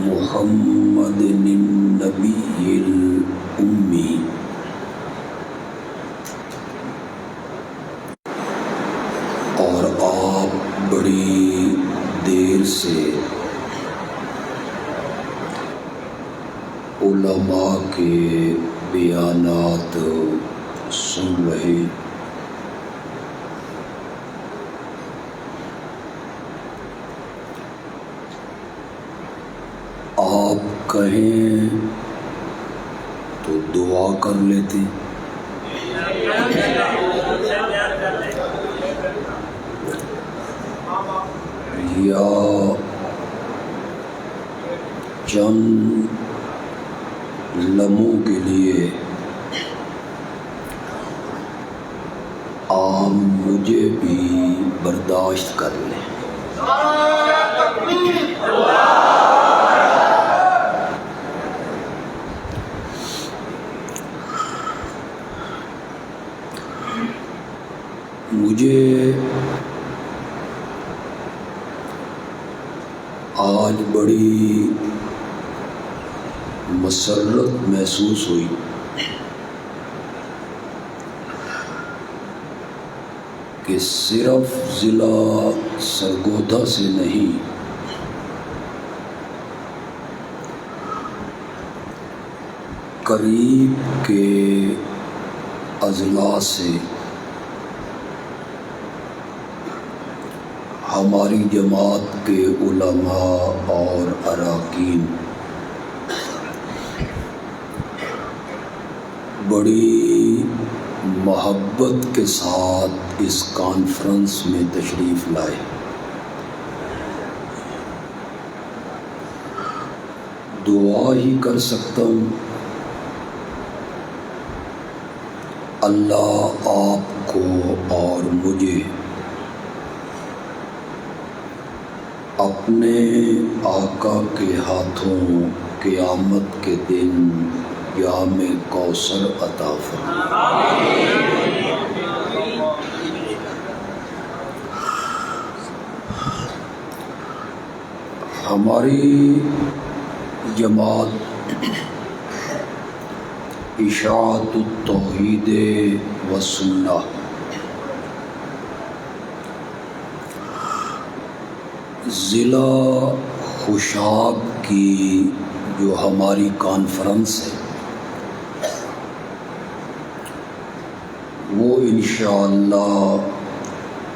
محمد النبی الأمی اور آپ بڑی دیر سے علماء کے بیانات سن رہے، آپ کہیں تو دعا کر لیتے، یا چند لمحوں کے لیے آپ مجھے بھی برداشت کر لیں۔ مجھے آج بڑی مسرت محسوس ہوئی کہ صرف ضلع سرگودا سے نہیں، قریب کے اضلاع سے ہماری جماعت کے علماء اور اراکین بڑی محبت کے ساتھ اس کانفرنس میں تشریف لائے۔ دعا ہی کر سکتا ہوں، اللہ آپ کو اور مجھے اپنے آقا کے ہاتھوں قیامت کے دن جام کوثر عطا فرمائے۔ ہماری جماعت اشاعت التوحید و سنہ ضلع خوشاب کی جو ہماری کانفرنس ہے وہ انشاءاللہ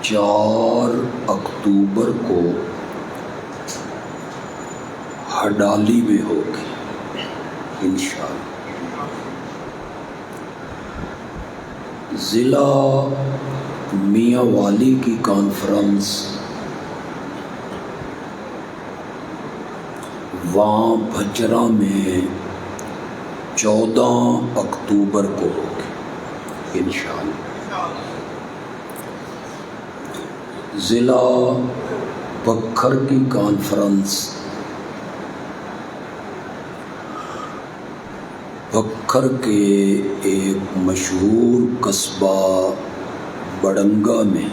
4 اکتوبر کو ہڈالی میں ہوگی انشاءاللہ۔ ضلع میاں والی کی کانفرنس وہاں بھچرا میں 14 اکتوبر کو ہوگی انشاءاللہ۔ ضلع بکھر کی کانفرنس بکھر کے ایک مشہور قصبہ بڑنگا میں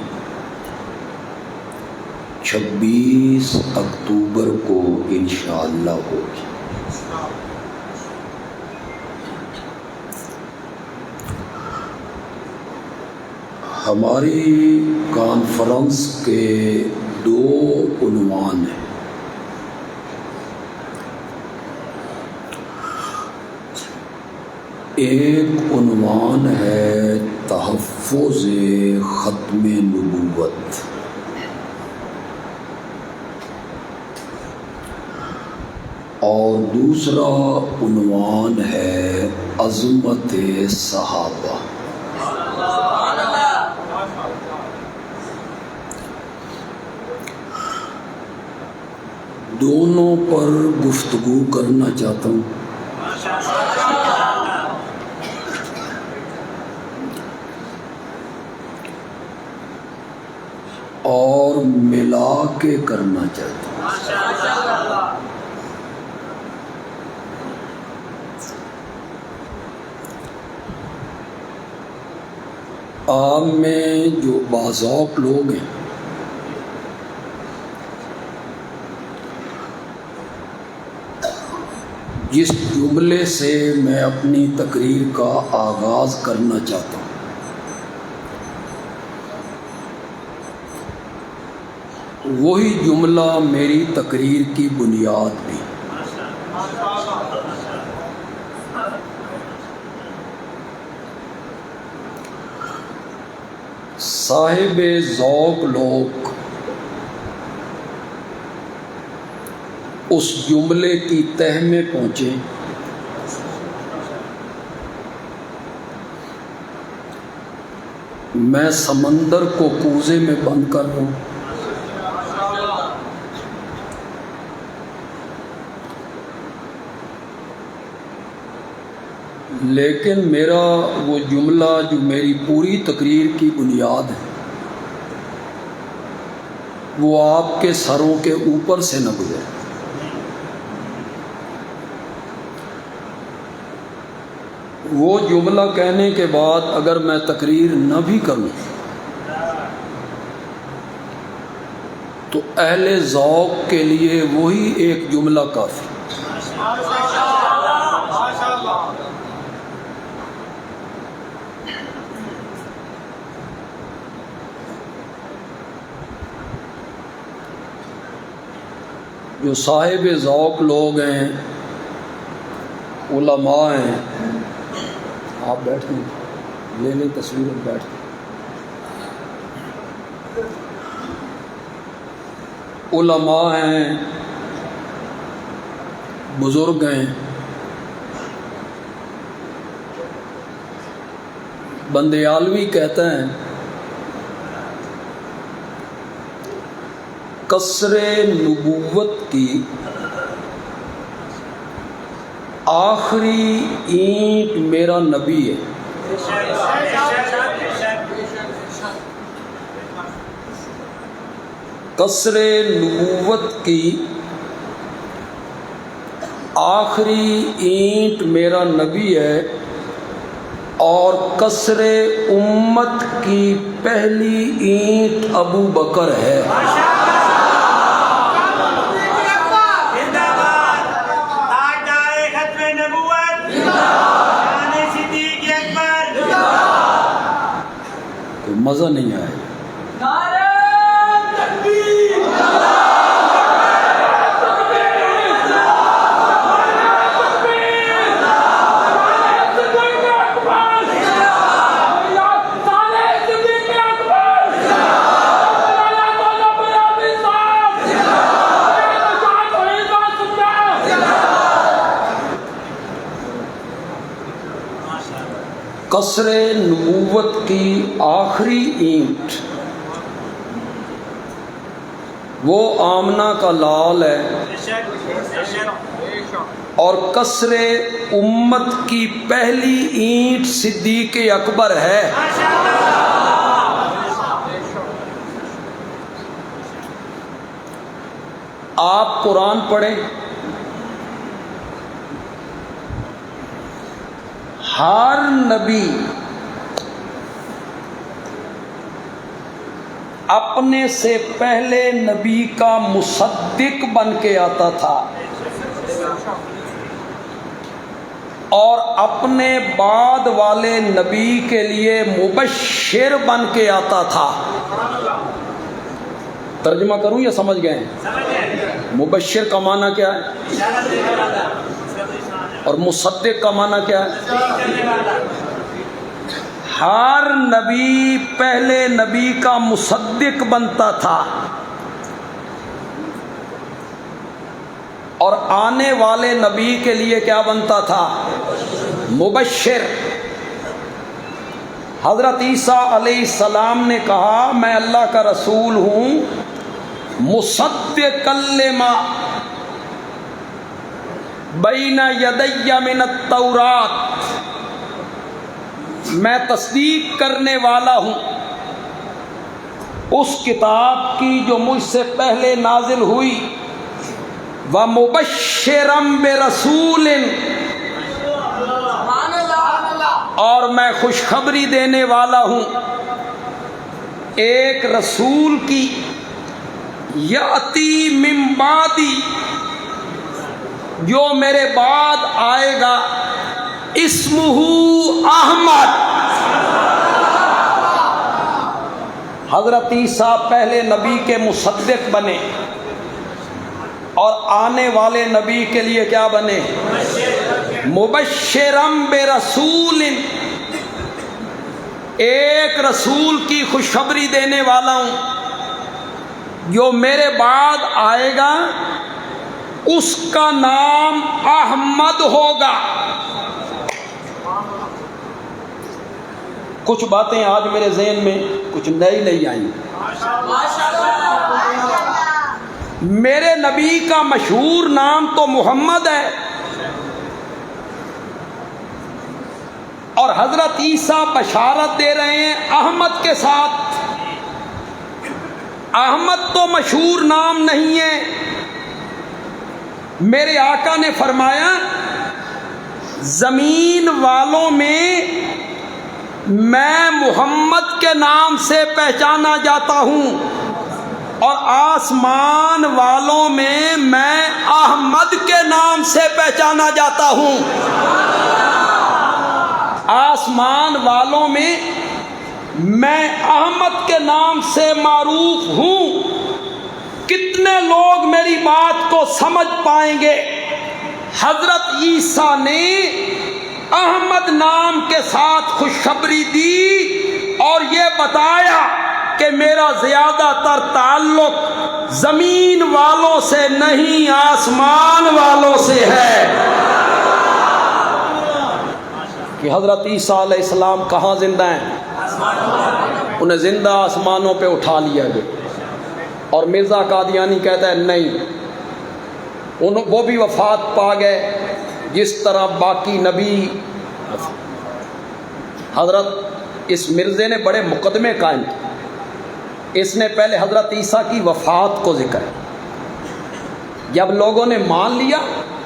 26 اکتوبر کو انشاءاللہ ہوگی۔ ہماری کانفرنس کے 2 عنوان ہیں۔ ایک عنوان ہے تحفظ ختم نبوت، اور دوسرا عنوان ہے عظمت صحابہ۔ دونوں پر گفتگو کرنا چاہتا ہوں۔ اور ملا کے کرنا چاہتا ہوں۔ عام میں جو باذوق لوگ ہیں جس جملے سے میں اپنی تقریر کا آغاز کرنا چاہتا ہوں وہی جملہ میری تقریر کی بنیاد بھی۔ صاحب ذوق لوگ اس جملے کی تہ میں پہنچے میں سمندر کو کوزے میں بند کر رہا ہوں، لیکن میرا وہ جملہ جو میری پوری تقریر کی بنیاد ہے وہ آپ کے سروں کے اوپر سے نہ گزرے۔ وہ جملہ کہنے کے بعد اگر میں تقریر نہ بھی کروں تو اہل ذوق کے لیے وہی ایک جملہ کافی۔ جو صاحب ذوق لوگ ہیں، علماء ہیں، آپ بیٹھیں، لے لیں تصویر اور بیٹھیں۔ علماء ہیں، بزرگ ہیں، بندیالوی کہتے ہیں قصر نبوت کی آخری اینٹ میرا نبی ہے۔ قصر نبوت کی آخری اینٹ میرا نبی ہے اور قصر امت کی پہلی اینٹ ابو بکر ہے۔ مزہ نہیں آئے قصر نبوت کی آخری اینٹ وہ آمنہ کا لال ہے اور قصر امت کی پہلی اینٹ صدیق اکبر ہے۔ آپ قرآن پڑھیں، ہر نبی اپنے سے پہلے نبی کا مصدق بن کے آتا تھا اور اپنے بعد والے نبی کے لیے مبشر بن کے آتا تھا۔ ترجمہ کروں یا سمجھ گئے؟ مبشر کا معنی کیا ہے اور مصدق کا معنی کیا ہے؟ ہر نبی پہلے نبی کا مصدق بنتا تھا اور آنے والے نبی کے لیے کیا بنتا تھا؟ مبشر۔ حضرت عیسیٰ علیہ السلام نے کہا میں اللہ کا رسول ہوں، مصدقا لما بین یدی من التورات، میں تصدیق کرنے والا ہوں اس کتاب کی جو مجھ سے پہلے نازل ہوئی، وَمُبَشِّرًا بِرَسُولٍ، اور میں خوشخبری دینے والا ہوں ایک رسول کی، یأتی من بعدی، جو میرے بعد آئے گا اسمہ احمد. حضرت عیسیٰ پہلے نبی کے مصدق بنے اور آنے والے نبی کے لیے کیا بنے؟ مبشرم برسول، ایک رسول کی خوشخبری دینے والا ہوں جو میرے بعد آئے گا، اس کا نام احمد ہوگا. کچھ باتیں آج میرے ذہن میں کچھ نئی آئیں. میرے نبی کا مشہور نام تو محمد ہے، اور حضرت عیسیٰ بشارت دے رہے ہیں احمد کے ساتھ. احمد تو مشہور نام نہیں ہے. میرے آقا نے فرمایا زمین والوں میں میں محمد کے نام سے پہچانا جاتا ہوں، اور آسمان والوں میں احمد کے نام سے پہچانا جاتا ہوں. آسمان والوں میں احمد کے نام سے معروف ہوں. کتنے لوگ میری بات کو سمجھ پائیں گے؟ حضرت عیسیٰ نے احمد نام کے ساتھ خوشخبری دی اور یہ بتایا کہ میرا زیادہ تر تعلق زمین والوں سے نہیں، آسمان والوں سے ہے. کہ حضرت عیسیٰ علیہ السلام کہاں زندہ ہیں؟ انہیں زندہ آسمانوں پہ اٹھا لیا گیا. اور مرزا قادیانی کہتا ہے نہیں، وہ بھی وفات پا گئے جس طرح باقی نبی. حضرت اس مرزے نے بڑے مقدمے قائم کیے. اس نے پہلے حضرت عیسیٰ کی وفات کو ذکر ہے. جب لوگوں نے مان لیا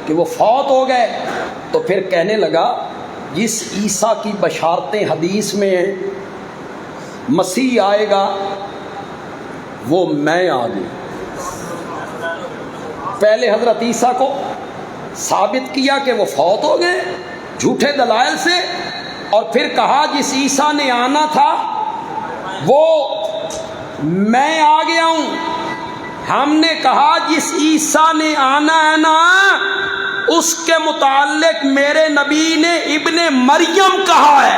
کہ وہ فوت ہو گئے تو پھر کہنے لگا جس عیسیٰ کی بشارتیں حدیث میں ہیں، مسیح آئے گا، وہ میں آ گئی. پہلے حضرت عیسیٰ کو ثابت کیا کہ وہ فوت ہو گئے جھوٹے دلائل سے، اور پھر کہا جس عیسیٰ نے آنا تھا وہ میں آ گیا ہوں. ہم نے کہا جس عیسیٰ نے آنا ہے نا، اس کے متعلق میرے نبی نے ابن مریم کہا ہے.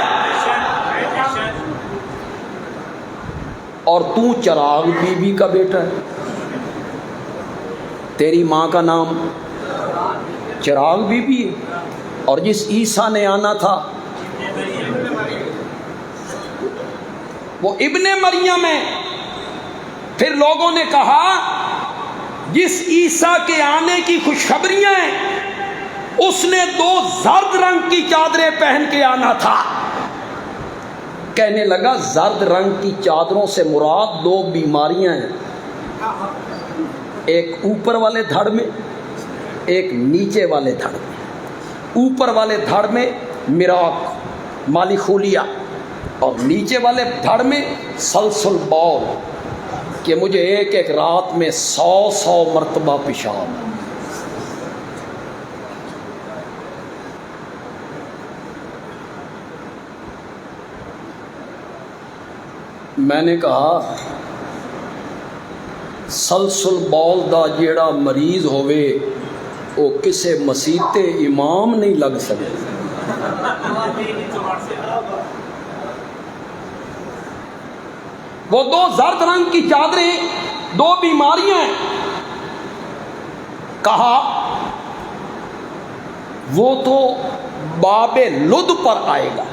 اور تو چراغ بی بی کا بیٹا ہے، تیری ماں کا نام چراغ بی بی ہے، اور جس عیسیٰ نے آنا تھا وہ ابن مریم ہے. پھر لوگوں نے کہا جس عیسیٰ کے آنے کی خوشخبریاں ہیں اس نے 2 زرد رنگ کی چادریں پہن کے آنا تھا. کہنے لگا زرد رنگ کی چادروں سے مراد 2 بیماریاں ہیں، ایک اوپر والے دھڑ میں، ایک نیچے والے دھڑ میں. اوپر والے دھڑ میں مراق مالی خولیا، اور نیچے والے دھڑ میں سلسل بول، کہ مجھے ایک رات میں 100 مرتبہ پیشاب. میں نے کہا سلسل بول دا جیڑا مریض ہوئے وہ کسے مسیتے امام نہیں لگ سکے. وہ 2 زرد رنگ کی چادریں 2 بیماریاں ہیں. کہا وہ تو باب لد پر آئے گا.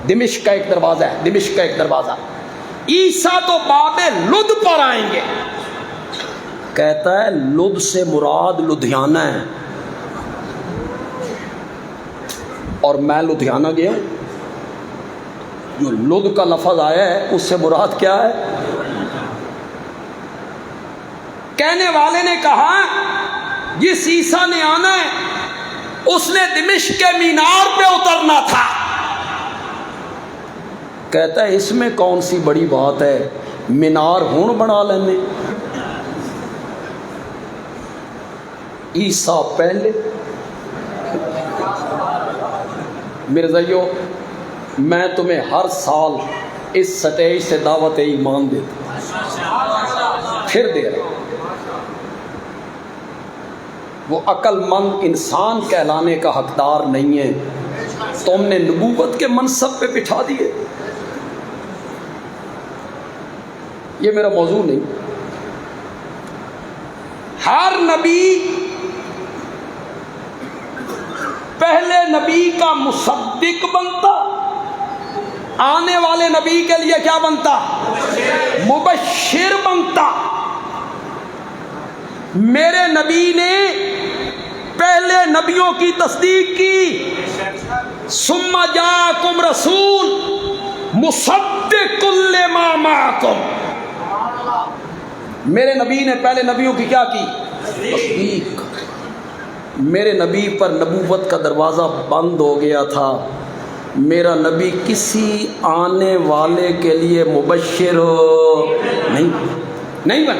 دمشق کا ایک دروازہ ہے، دمشق کا ایک دروازہ. عیسیٰ تو باب لد پر آئیں گے. کہتا ہے لد سے مراد لدھیانہ ہے، اور میں لدھیانہ گیا ہوں. جو لد کا لفظ آیا ہے اس سے مراد کیا ہے؟ کہنے والے نے کہا جس عیسیٰ نے آنا ہے اس نے دمشق کے مینار پہ اترنا تھا. کہتا ہے اس میں کون سی بڑی بات ہے، مینار ہون بنا لینے. عیسیٰ پہلے۔ مرزائیو، میں تمہیں ہر سال اس سٹیج سے دعوت ایمان دیتا ہوں، پھر دے رہا ہوں۔ وہ عقل مند انسان کہلانے کا حقدار نہیں ہے، تم نے نبوت کے منصب پہ بٹھا دیے۔ یہ میرا موضوع نہیں۔ ہر نبی پہلے نبی کا مصدق بنتا، آنے والے نبی کے لیے کیا بنتا؟ مبشر بنتا۔ میرے نبی نے پہلے نبیوں کی تصدیق کی، ثم جاءکم رسول مصدق لما معکم۔ میرے نبی نے پہلے نبیوں کی کیا کی؟ تصدیق۔ میرے نبی پر نبوت کا دروازہ بند ہو گیا تھا، میرا نبی کسی آنے والے کے لیے مبشر نہیں بن۔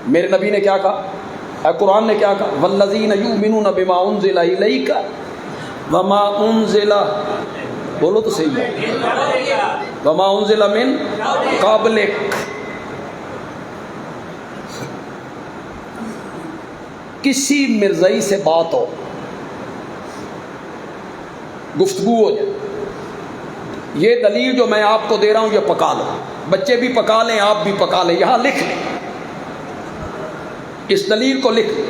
میرے نبی نے کیا کہا؟ قرآن نے کیا کہا؟ والذین یؤمنون بما انزل الیک وما انزل، بولو تو صحیح ہے، وما انزل من قبلک۔ کسی مرزائی سے بات ہو، گفتگو ہو جائے، یہ دلیل جو میں آپ کو دے رہا ہوں یہ پکا لو، بچے بھی پکا لیں، آپ بھی پکا لیں، یہاں لکھ لیں، اس دلیل کو لکھ لیں۔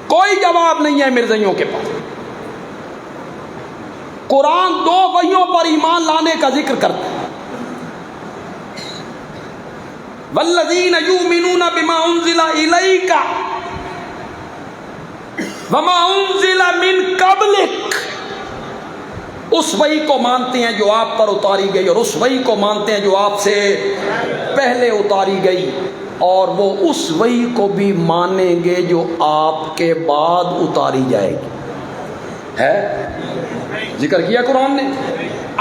کوئی جواب نہیں ہے مرزائیوں کے پاس۔ قرآن دو وحیوں پر ایمان لانے کا ذکر کرتا ہے، والذین یؤمنون بما انزل الیک وما انزل من قبلک، اس وحی کو مانتے ہیں جو آپ پر اتاری گئی، اور اس وحی کو مانتے ہیں جو آپ سے پہلے اتاری گئی، اور وہ اس وحی کو بھی مانیں گے جو آپ کے بعد اتاری جائے گی۔ ہے ذکر کیا قرآن نے،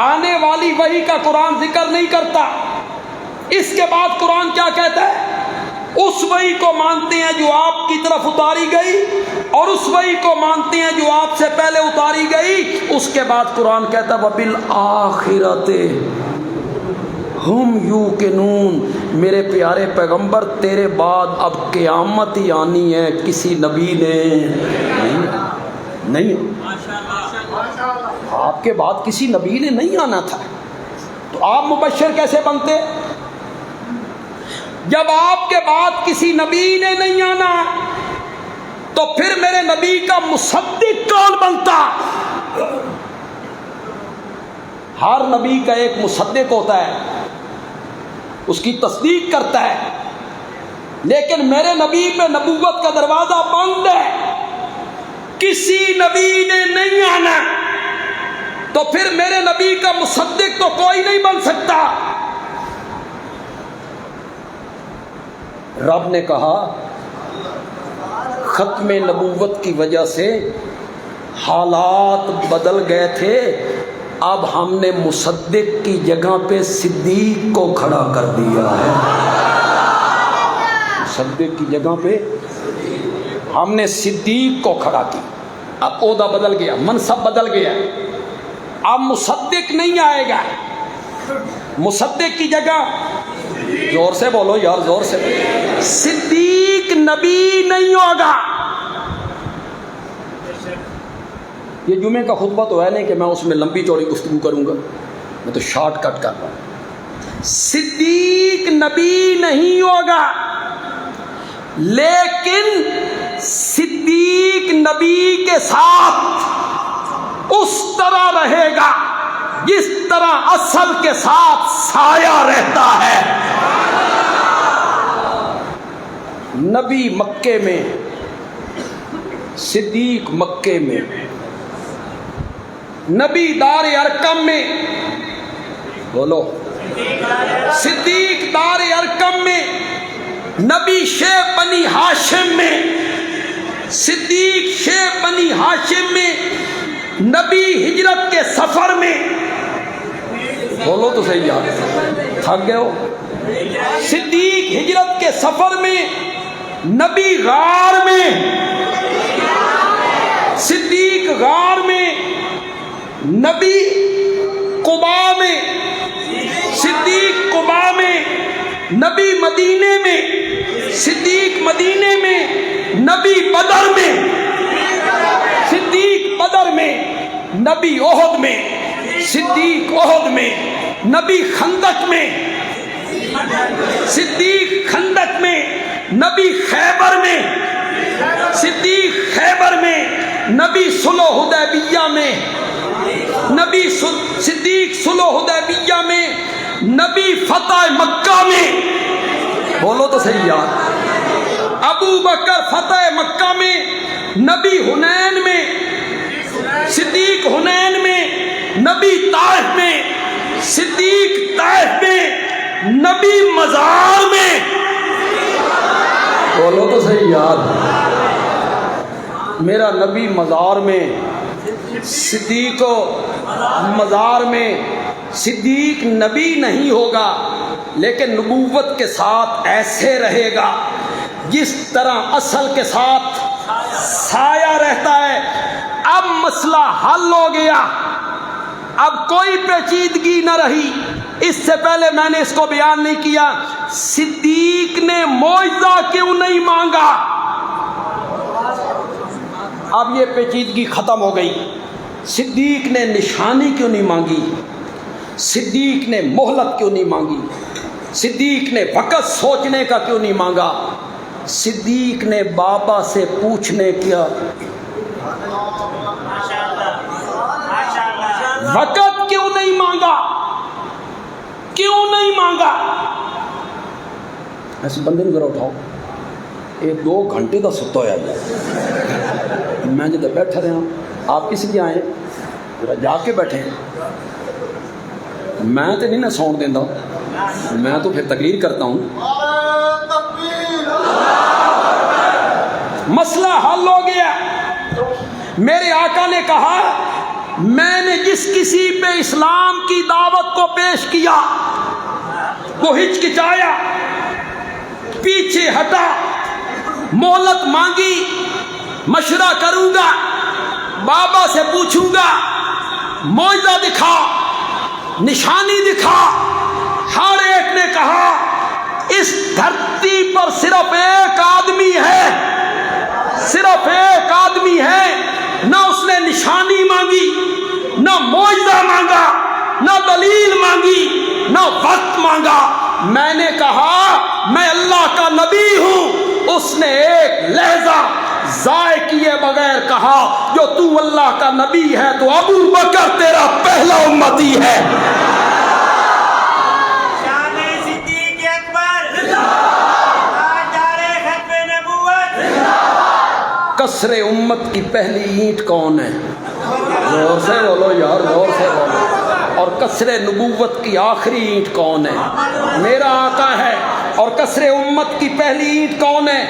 آنے والی وحی کا قرآن ذکر نہیں کرتا۔ اس کے بعد قرآن کیا کہتا ہے؟ اس وحی کو مانتے ہیں جو آپ کی طرف اتاری گئی، اور اس وحی کو مانتے ہیں جو آپ سے پہلے اتاری گئی۔ اس کے بعد قرآن کہتا ہے وبالآخرۃ ہم یوقنون، میرے پیارے پیغمبر تیرے بعد اب قیامت ہی آنی ہے، کسی نبی نے نہیں، آپ کے بعد کسی نبی نے نہیں آنا تھا، تو آپ مبشر کیسے بنتے؟ جب آپ کے بعد کسی نبی نے نہیں آنا تو پھر میرے نبی کا مصدق کون بنتا؟ ہر نبی کا ایک مصدق ہوتا ہے، اس کی تصدیق کرتا ہے، لیکن میرے نبی پہ نبوت کا دروازہ بند ہے، کسی نبی نے نہیں آنا تو پھر میرے نبی کا مصدق تو کوئی نہیں بن سکتا۔ رب نے کہا ختم نبوت کی وجہ سے حالات بدل گئے تھے، اب ہم نے مصدق کی جگہ پہ صدیق کو کھڑا کر دیا ہے۔ مصدق کی جگہ پہ ہم نے صدیق کو کھڑا کیا، اب عہدہ بدل گیا، منصب بدل گیا، اب مصدق نہیں آئے گا، مصدق کی جگہ، زور سے بولو یار، زور سے بولو، صدیق نبی نہیں ہوگا۔ یہ جمعے کا خطبہ تو ہے نہیں کہ میں اس میں لمبی چوڑی گفتگو کروں گا، میں تو شارٹ کٹ کر رہا ہوں۔ صدیق نبی نہیں ہوگا، لیکن صدیق نبی کے ساتھ اس طرح رہے گا جس طرح اصل کے ساتھ سایہ رہتا ہے۔ نبی مکے میں، صدیق مکے میں، نبی دار ارقم میں، بولو، صدیق دار ارقم میں، نبی شیخ بنی ہاشم میں، صدیق شیخ بنی ہاشم میں، نبی ہجرت کے سفر میں، بولو تو صحیح یار، تھک گئے ہو؟ صدیق ہجرت کے سفر میں، نبی غار میں، صدیق غار میں، نبی قبا میں، صدیق قبا میں، نبی مدینے میں، صدیق مدینے میں، نبی بدر میں، صدیق بدر میں، نبی احد میں، صدیق احد میں، نبی خندق میں، صدیق خندق میں، نبی خیبر میں، صدیق خیبر میں، نبی صلح حدیبیہ میں، نبی صدیق صلح حدیبیہ میں، نبی فتح مکہ میں، بولو تو صحیح یار، ابو بکر فتح مکہ میں، نبی حنین میں، صدیق حنین میں، نبی طائف میں، صدیق طائف میں، نبی مزار میں، بولو تو صحیح یار، میرا نبی مزار میں، صدیق مزار میں، صدیق نبی نہیں ہوگا لیکن نبوت کے ساتھ ایسے رہے گا جس طرح اصل کے ساتھ سایہ رہتا ہے۔ اب مسئلہ حل ہو گیا، اب کوئی پیچیدگی نہ رہی۔ اس سے پہلے میں نے اس کو بیان نہیں کیا، صدیق نے معجزہ کیوں نہیں مانگا؟ اب یہ پیچیدگی ختم ہو گئی۔ صدیق نے نشانی کیوں نہیں مانگی؟ صدیق نے مہلت کیوں نہیں مانگی؟ صدیق نے وقت سوچنے کا کیوں نہیں مانگا؟ صدیق نے بابا سے پوچھنے کیا وقت کیوں نہیں مانگا؟ کیوں نہیں مانگا؟ ایسے بندے ذرا اٹھاؤ، ایک 2 گھنٹے کا ستا ہوا ہے، میں جب بیٹھا رہا، آپ کس لیے آئے؟ ذرا جا کے بیٹھے، میں تو نہیں نہ سون دینا، میں تو پھر تقریر کرتا ہوں۔ مسئلہ حل ہو گیا۔ میرے آقا نے کہا، میں نے جس کسی پہ اسلام کی دعوت کو پیش کیا وہ ہچکچایا، پیچھے ہٹا، مہلت مانگی، مشورہ کروں گا، بابا سے پوچھوں گا، معجزہ دکھا، نشانی دکھا۔ ہر ایک نے کہا اس دھرتی پر صرف ایک آدمی ہے، صرف ایک آدمی ہے، نہ اس نے نشانی مانگی، نہ معجزہ مانگا، نہ دلیل مانگی، نہ وقت مانگا۔ میں نے کہا میں اللہ کا نبی ہوں۔ اس نے ایک لہجہ ضائع کیے بغیر کہا، جو تو اللہ کا نبی ہے تو ابو بکر تیرا پہلا امتی ہے۔ قصر امت کی پہلی اینٹ کون ہے؟ زور سے بولو یار، زور سے بولو۔ اور قصر نبوت کی آخری اینٹ کون ہے؟ میرا آقا ہے۔ اور قصر امت کی پہلی اینٹ کون ہے؟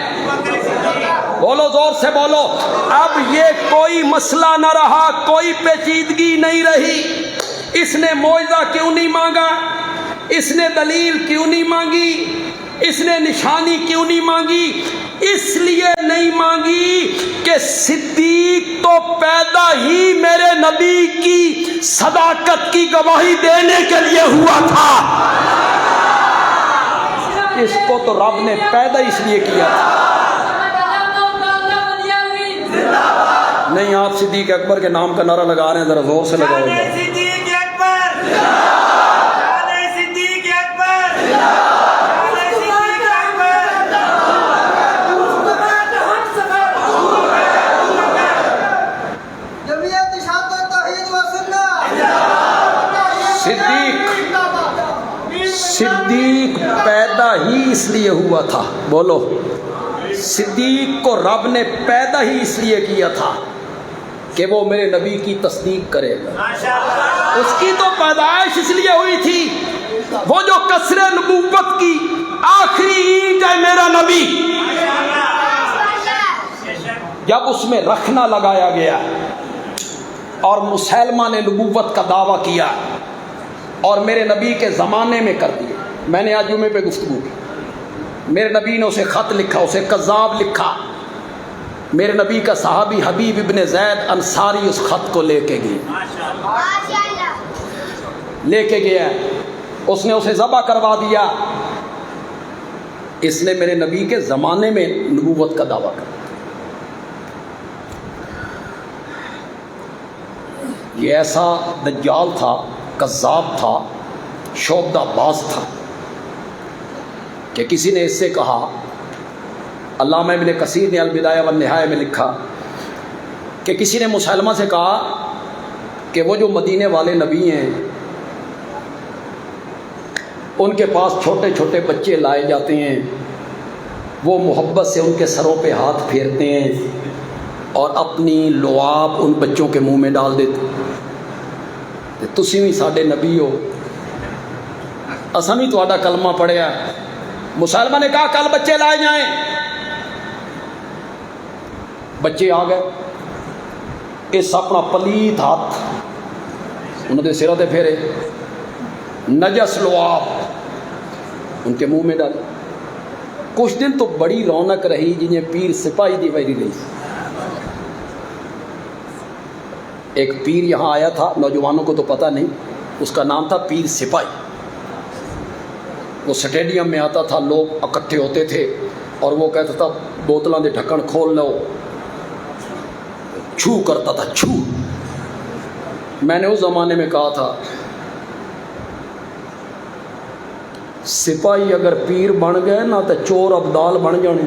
بولو، زور سے بولو۔ اب یہ کوئی مسئلہ نہ رہا، کوئی پیچیدگی نہیں رہی۔ اس نے معجزہ کیوں نہیں مانگا؟ اس نے دلیل کیوں نہیں مانگی؟ اس نے نشانی کیوں نہیں مانگی؟ اس لیے نہیں مانگی کہ صدیق تو پیدا ہی میرے نبی کی صداقت کی گواہی دینے کے لیے ہوا تھا۔ اس کو تو رب نے پیدا اس لیے کیا تھا۔ نہیں، آپ صدیق اکبر کے نام کا نعرہ لگا رہے ہیں، ذرا زور سے لگاؤ۔ صدیق پیدا ہی اس لیے ہوا تھا۔ بولو، صدیق کو رب نے پیدا ہی اس لیے کیا تھا کہ وہ میرے نبی کی تصدیق کرے گا۔ اس کی تو پیدائش اس لیے ہوئی تھی، وہ جو قصر نبوت کی آخری اینٹ ہے میرا نبی، جب اس میں رکھنا لگایا گیا اور مسلمہ نے نبوت کا دعویٰ کیا اور میرے نبی کے زمانے میں کر دیا، میں نے آج جمعے پہ گفتگو کی، میرے نبی نے اسے خط لکھا، اسے کذاب لکھا۔ میرے نبی کا صحابی حبیب ابن زید انصاری اس خط کو لے کے گیا، اس نے اسے ذبح کروا دیا۔ اس نے میرے نبی کے زمانے میں نبوت کا دعویٰ کیا۔ یہ ایسا دجال تھا، کذاب تھا، شعبدہ باز تھا کہ کسی نے اس سے کہا، علامہ ابن کثیر نے البدایہ والنہایہ میں لکھا کہ کسی نے مسلمہ سے کہا کہ وہ جو مدینے والے نبی ہیں ان کے پاس چھوٹے چھوٹے بچے لائے جاتے ہیں، وہ محبت سے ان کے سروں پہ ہاتھ پھیرتے ہیں اور اپنی لعاب ان بچوں کے منہ میں ڈال دیتے ہیں۔ تسی بھی ساڈے نبی ہو، اساں بھی تہاڈا کلمہ پڑھیا۔ مسلمہ نے کہا کل بچے لائے جائیں، بچے آ گئے، اس اپنا پلیت ہاتھ انہوں نے سروں تے پھیرے، نجس لعاب ان کے منہ میں ڈالے۔ کچھ دن تو بڑی رونق رہی، جنہیں پیر سپاہی دی ویری رہی۔ ایک پیر یہاں آیا تھا، نوجوانوں کو تو پتہ نہیں، اس کا نام تھا پیر سپاہی۔ وہ سٹیڈیم میں آتا تھا، لوگ اکٹھے ہوتے تھے اور وہ کہتا تھا بوتلاں دے ڈھکن کھول لو، چھو کرتا تھا، چھو۔ میں نے اس زمانے میں کہا تھا سپاہی اگر پیر بن گئے نا تو چور ابدال بن جانے۔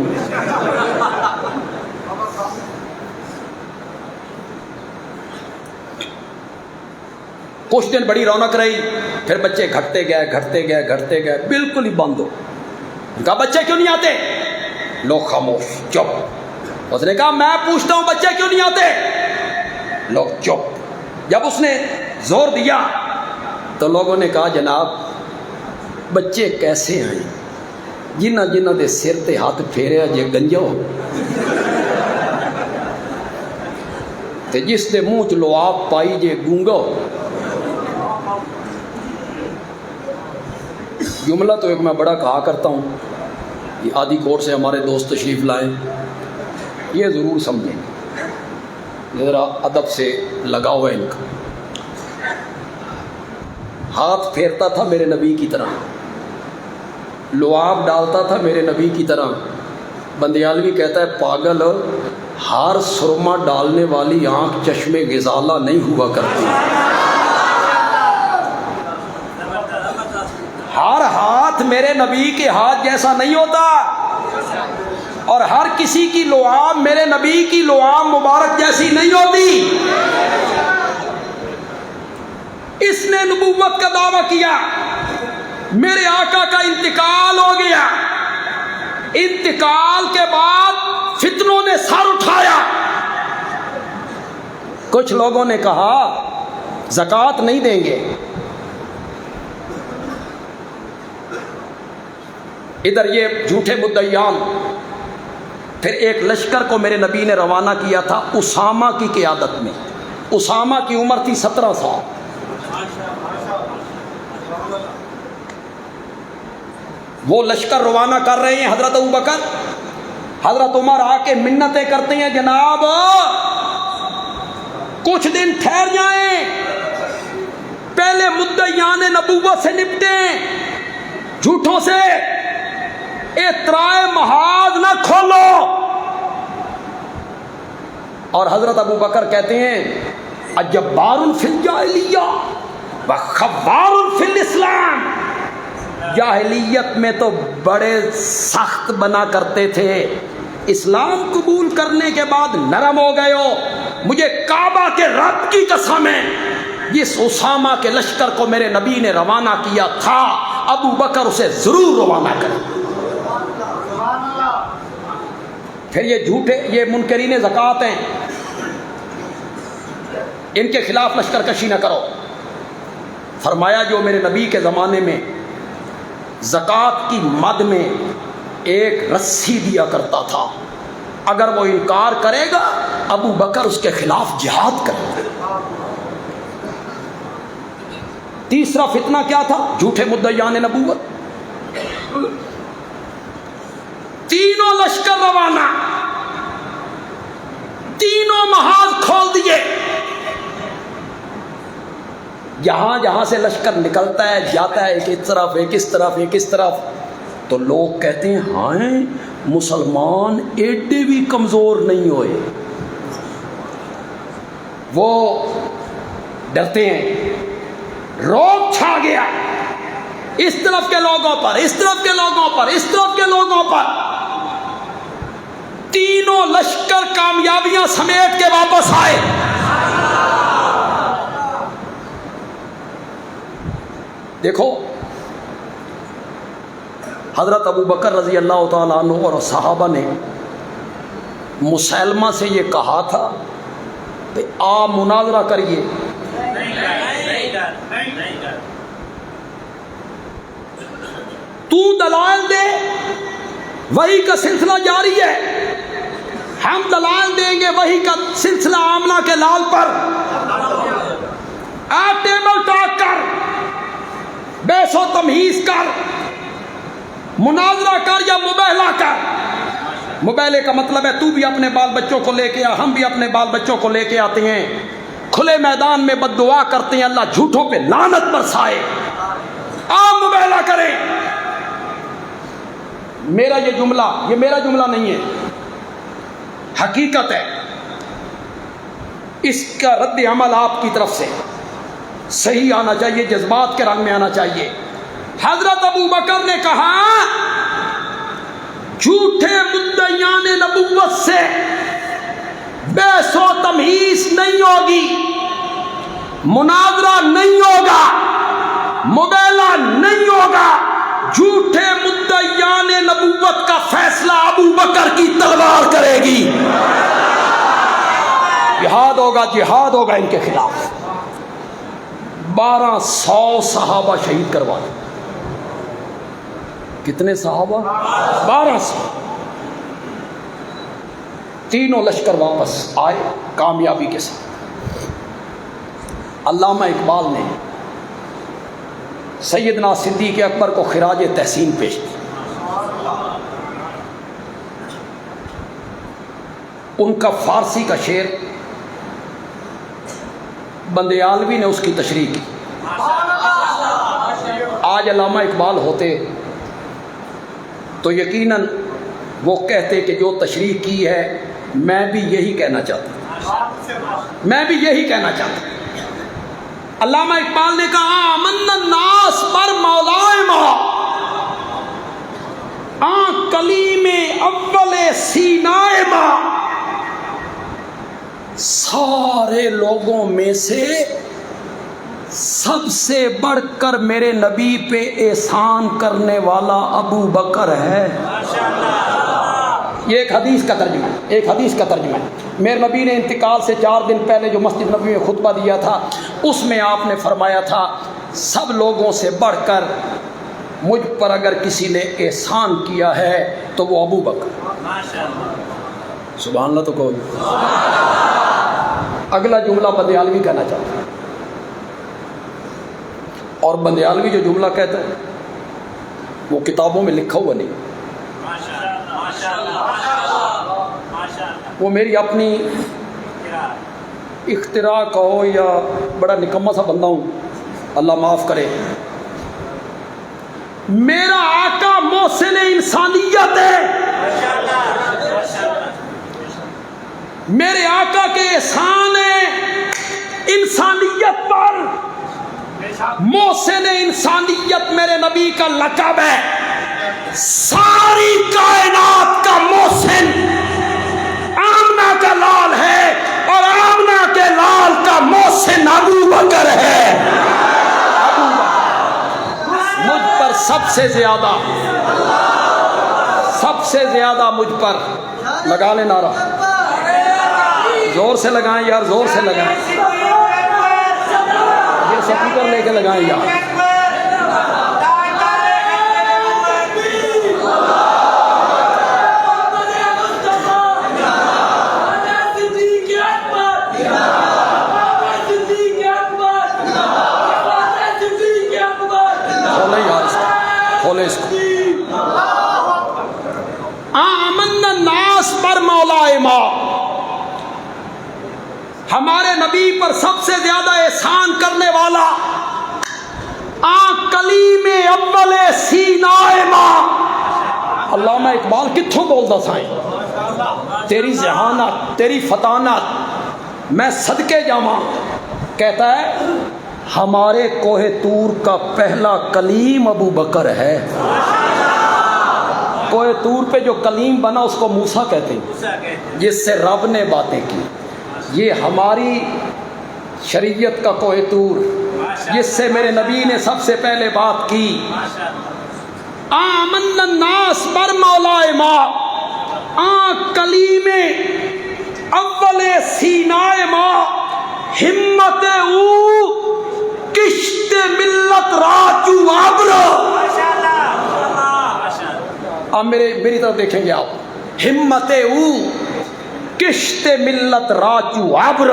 کچھ دن بڑی رونق رہی، پھر بچے گھٹتے گئے، بالکل ہی بند ہو۔ کہا بچے کیوں نہیں آتے؟ لوگ خاموش، چپ۔ اس نے کہا میں پوچھتا ہوں بچے کیوں نہیں آتے؟ لوگ چپ۔ جب اس نے زور دیا تو لوگوں نے کہا جناب بچے کیسے آئیں؟ جنہ دے سر تے ہاتھ پھیرے جے گنجو تے جس دے منہ چ لعاب پائی جے گونگو۔ جملہ تو ایک میں بڑا کہا کرتا ہوں، یہ آدھی کوٹ سے ہمارے دوست تشریف لائیں، یہ ضرور سمجھیں، ذرا ادب سے لگا ہوا ہے ان کا۔ ہاتھ پھیرتا تھا میرے نبی کی طرح، لعاب ڈالتا تھا میرے نبی کی طرح۔ بندیالوی کہتا ہے پاگل ہار سرما ڈالنے والی آنکھ چشمے غزالہ نہیں ہوا کرتی۔ ہر ہاتھ میرے نبی کے ہاتھ جیسا نہیں ہوتا، اور ہر کسی کی لعاب میرے نبی کی لعاب مبارک جیسی نہیں ہوتی۔ اس نے نبوت کا دعویٰ کیا، میرے آقا کا انتقال ہو گیا، انتقال کے بعد فتنوں نے سر اٹھایا۔ کچھ لوگوں نے کہا زکوٰۃ نہیں دیں گے، ادھر یہ جھوٹے مدعیان۔ پھر ایک لشکر کو میرے نبی نے روانہ کیا تھا اسامہ کی قیادت میں۔ اسامہ کی عمر تھی 17 سال۔ وہ لشکر روانہ کر رہے ہیں، حضرت ابوبکر، حضرت عمر آ کے منتیں کرتے ہیں جناب کچھ دن ٹھہر جائیں، پہلے مدعیان نبوت سے نپٹیں، جھوٹوں سے اطراء محاذ نہ کھولو۔ اور حضرت ابوبکر کہتے ہیں اجبار فی الجاہلیہ وخوار فی الاسلام، جاہلیت میں تو بڑے سخت بنا کرتے تھے، اسلام قبول کرنے کے بعد نرم ہو گئے ہو۔ مجھے کعبہ کے رب کی قسم ہے، جس اسامہ کے لشکر کو میرے نبی نے روانہ کیا تھا ابوبکر اسے ضرور روانہ کرے۔ پھر یہ جھوٹے، یہ منکرین زکوٰۃ ہیں، ان کے خلاف لشکر کشی نہ کرو۔ فرمایا جو میرے نبی کے زمانے میں زکوٰۃ کی مد میں ایک رسی دیا کرتا تھا، اگر وہ انکار کرے گا ابو بکر اس کے خلاف جہاد کرے گا۔ تیسرا فتنہ کیا تھا؟ جھوٹے مدعیان نبوت۔ تینوں لشکر روانہ، تینوں محاذ کھول دیے۔ جہاں جہاں سے لشکر نکلتا ہے جاتا ہے، ایک اس طرف ایک اس طرف ایک اس طرف، تو لوگ کہتے ہیں ہاں مسلمان ایڈے بھی کمزور نہیں ہوئے۔ وہ ڈرتے ہیں، روب چھا گیا اس طرف کے لوگوں پر، اس طرف کے لوگوں پر، اس طرف کے لوگوں پر۔ تینوں لشکر کامیابیاں سمیٹ کے واپس آئے۔ دیکھو حضرت ابو بکر رضی اللہ تعالیٰ عنہ اور صحابہ نے مسلمہ سے یہ کہا تھا کہ آپ مناظرہ کریے، تو دلائل دے، وہی کا سلسلہ جاری ہے، ہم دلائل دیں گے وہی کا سلسلہ آمنہ کے لال پر۔ ٹیبل ٹاک کر، بیس و تمہیز کر، مناظرہ کر یا مباہلہ کر۔ مباہلے کا مطلب ہے تو بھی اپنے بال بچوں کو لے کے آ، ہم بھی اپنے بال بچوں کو لے کے آتے ہیں، کھلے میدان میں بد دعا کرتے ہیں اللہ جھوٹوں پہ لعنت برسائے، آپ مباہلہ کریں۔ میرا یہ میرا جملہ نہیں ہے، حقیقت ہے، اس کا رد عمل آپ کی طرف سے صحیح آنا چاہیے، جذبات کے رنگ میں آنا چاہیے۔ حضرت ابو بکر نے کہا جھوٹے مدعیان نبوت سے بحث و تمہیز نہیں ہوگی، مناظرہ نہیں ہوگا، مباہلہ نہیں ہوگا، جھوٹے مدعیان نبوت کا فیصلہ ابو بکر کی تلوار کرے گی۔ جہاد ہوگا ان کے خلاف۔ 1200 صحابہ شہید کروا دیں۔ کتنے صحابہ؟ 1200۔ تینوں لشکر واپس آئے کامیابی کے ساتھ۔ علامہ اقبال نے سیدنا صدیق اکبر کو خراج تحسین پیش کی۔ ان کا فارسی کا شعر بندیالوی نے اس کی تشریح کی۔ آج علامہ اقبال ہوتے تو یقیناً وہ کہتے کہ جو تشریح کی ہے میں بھی یہی کہنا چاہتا۔ علامہ اقبال نے کہا آمن الناس پر مولائے ما، کلیم اول سینائے ما، سارے لوگوں میں سے سب سے بڑھ کر میرے نبی پہ احسان کرنے والا ابو بکر ہے۔ یہ ایک حدیث کا ترجمہ ہے۔ میرے نبی نے انتقال سے 4 دن پہلے جو مسجد نبوی میں خطبہ دیا تھا اس میں آپ نے فرمایا تھا سب لوگوں سے بڑھ کر مجھ پر اگر کسی نے احسان کیا ہے تو وہ ابو بکر۔ سبحان اللہ تو کہو۔ اگلا جملہ بندیالوی کہنا چاہتا ہے، اور بندیالوی جو جملہ کہتا ہے وہ کتابوں میں لکھا ہوا نہیں، وہ میری اپنی اختراع کہو یا بڑا نکما سا بندہ ہوں، اللہ معاف کرے۔ میرا آقا محسن انسانیت ہے، میرے آقا کے احسان انسانیت پر، محسن انسانیت میرے نبی کا لقب ہے۔ ساری کائنات کا محسن آمنہ کا لال ہے، اور آمنہ کے لال کا محسن ابو بکر ہے۔ مجھ پر سب سے زیادہ مجھ پر لگا لے نعرہ، زور سے لگائیں یار، زور سے لگائیں، یہ سپیکر لے کے لگائیں یار۔ کھولے اس کو۔ ہمارے نبی پر سب سے زیادہ احسان کرنے والا کلیم اول سینائے ماں علامہ اقبال کتھوں بولدا سائیں تیری ذہانت تیری فطانت میں صدقے جاواں کہتا ہے ہمارے کوہ طور کا پہلا کلیم ابو بکر ہے کوہ طور پہ جو کلیم بنا اس کو موسیٰ کہتے ہیں جس سے رب نے باتیں کی یہ ہماری شریعت کا کوہ طور جس سے میرے نبی نے سب سے پہلے بات کی آمن الناس بر مولائے ماں کلیم اول سینائے ماں ہمت او کشت ملت راجو عبر آپ میری طرف دیکھیں گے آپ ہمت او کشت ملت راجو عبر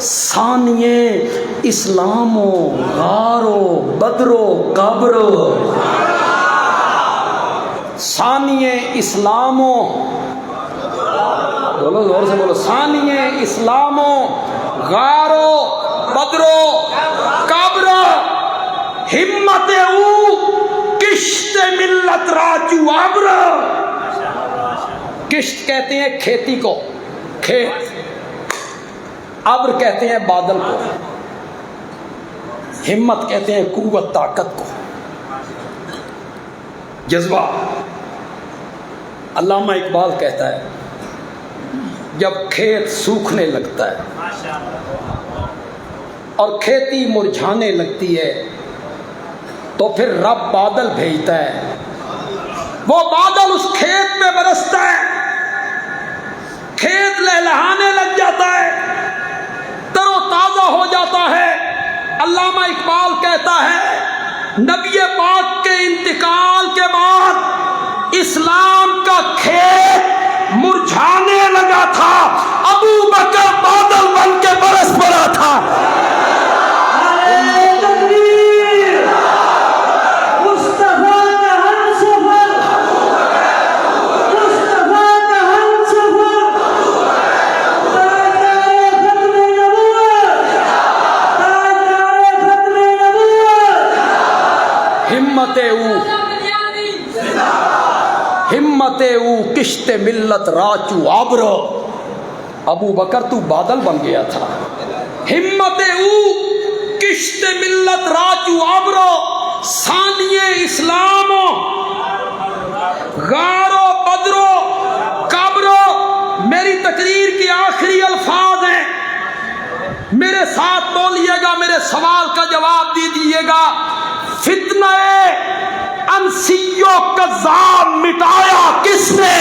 ثانیے اسلامو غارو بدرو قبر ثانیے اسلامو بولو زور سے بولو ثانیے اسلامو غارو بدرو قبر ہمت او کشت ملت راجو عبر کشت کہتے ہیں کھیتی کو کھیت ابر کہتے ہیں بادل کو ہمت کہتے ہیں قوت طاقت کو جذبہ علامہ اقبال کہتا ہے جب کھیت سوکھنے لگتا ہے اور کھیتی مرجھانے لگتی ہے تو پھر رب بادل بھیجتا ہے وہ بادل اس کھیت میں برستا ہے کھیت لہلہانے لگ جاتا ہے تر و تازہ ہو جاتا ہے علامہ اقبال کہتا ہے نبی پاک کے انتقال کے بعد اسلام کا کھیت مرجھانے لگا تھا ابو بکر بادل بن کے برس پڑا تھا ہمت او کشت ملت راچو عبر ابو بکر تو بادل بن گیا تھا ہمت او کشت ملت راچو عبر ثانیے اسلام غارو بدرو قبرو میری تقریر کی آخری الفاظ ہیں میرے ساتھ بولیے گا میرے سوال کا جواب دیجیے گا فتنہ انسی و کذاب مٹایا کس نے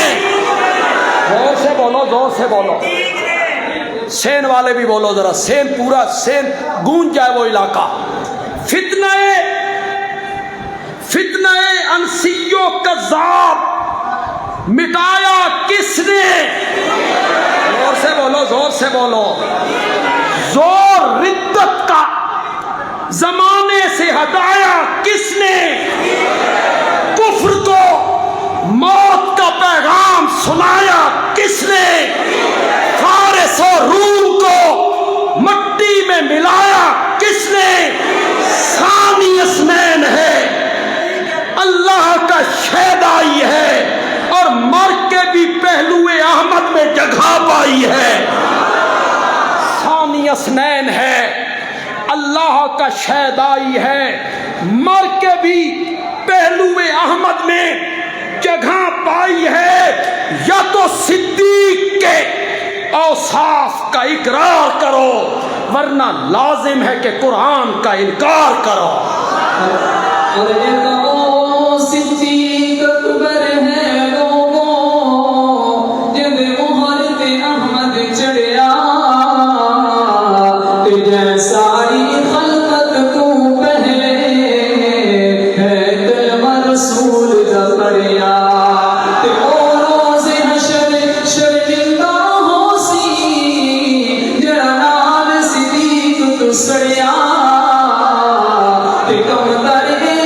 زور سے بولو زور سے بولو سین والے بھی بولو ذرا سین پورا سین گونج جائے وہ علاقہ فتنہ انسی و کذاب مٹایا کس نے زور سے بولو زور سے بولو زور ردت کا زمانے سے ہٹایا کس نے کفر کو موت کا پیغام سنایا کس نے فارس اور روم کو مٹی میں ملایا کس نے ثانی اثنین ہے اللہ کا شیدائی ہے اور مر کے بھی پہلو احمد میں جگہ پائی ہے ثانی اثنین ہے اللہ کا شیدائی ہے مر کے بھی پہلو احمد میں جگہ پائی ہے یا تو صدیق کے اوصاف کا اقرار کرو ورنہ لازم ہے کہ قرآن کا انکار کرو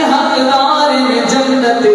حقدار جنت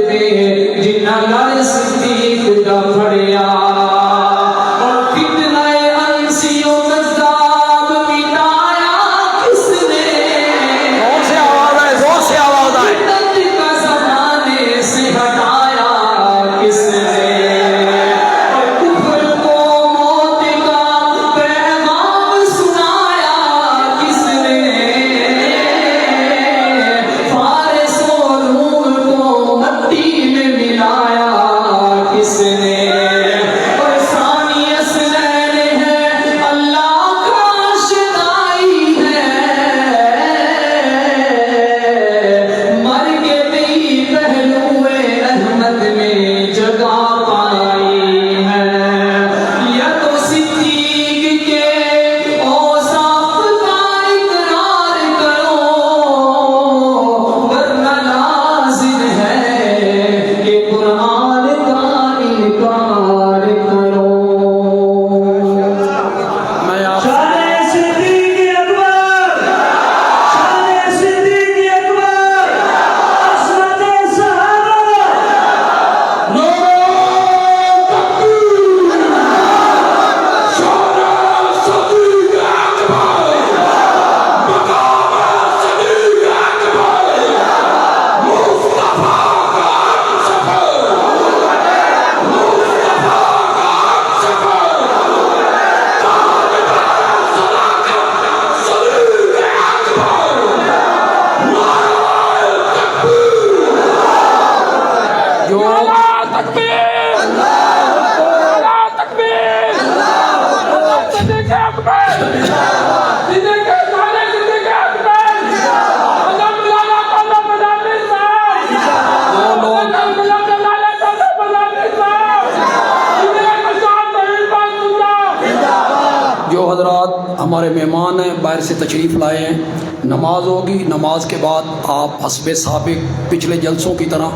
حضرات ہمارے مہمان ہیں، باہر سے تشریف لائے ہیں، نماز ہوگی، نماز کے بعد آپ حسب سابق پچھلے جلسوں کی طرح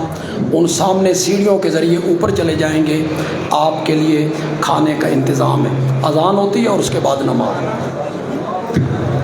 ان سامنے سیڑھیوں کے ذریعے اوپر چلے جائیں گے، آپ کے لیے کھانے کا انتظام ہے، اذان ہوتی ہے اور اس کے بعد نماز۔